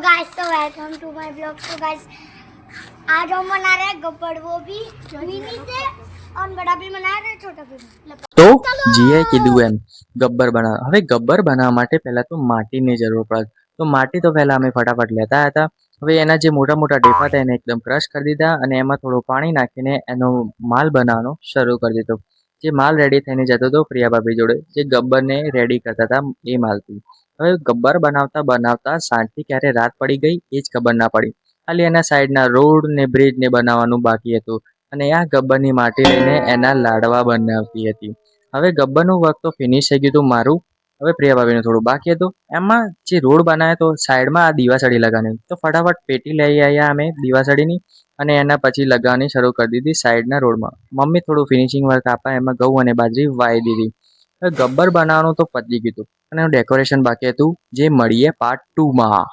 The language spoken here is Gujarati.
गाइस तो वेलकम टू माय ब्लॉग। तो गाइस आज हम बना रहे हैं गब्बर, वो भी मिनी से, और बड़ा भी बना रहे हैं, छोटा भी। તો જીએ કીધું એમ ગબ્બર બનાવ. હવે ગબ્બર બનાવવા માટે પહેલા તો માટીની જરૂર પડે. તો માટી તો પહેલા અમે ફટાફટ લેતા હતા. હવે એના જે મોટા મોટા ઢેફા હતા એને એકદમ ક્રશ કરી દીધા અને એમાં થોડું પાણી નાખીને એનો માલ બનાવવાનો શરૂ કરી દીધો. જે માલ રેડી થઈને જતો હતો પ્રિયા ભાભી જોડે, જે ગબ્બરને રેડી કરતા હતા એ માલથી. હવે ગબ્બર બનાવતા બનાવતા સાંજથી ક્યારે રાત પડી ગઈ એ જ ખબર ના પડી. ખાલી એના સાઈડના રોડ ને બ્રિજ ને બનાવવાનું બાકી હતું અને આ ગબ્બરની માટી લઈને એના લાડવા બનાવતી હતી. હવે ગબ્બરનું વર્ક તો ફિનિશ થઈ ગયું હતું મારું. હવે પ્રિયા ભાભીનું થોડું બાકી હતું. એમાં જે રોડ બનાવ્યો તો સાઈડમાં આ દીવાસળી લગાવવાની, તો ફટાફટ પેટી લઈ આવ્યા અમે દીવાસળીની અને એના પછી લગાવવાની શરૂ કરી દીધી સાઈડના રોડમાં. મમ્મી થોડું ફિનિશિંગ વર્ક આપા, એમાં ઘઉં અને બાજરી વાઈ દીધી. હવે ગબ્બર બનાવવાનું તો પતી ગયું હતું અને એનું ડેકોરેશન બાકી હતું, જે મળીએ પાર્ટ 2 માં.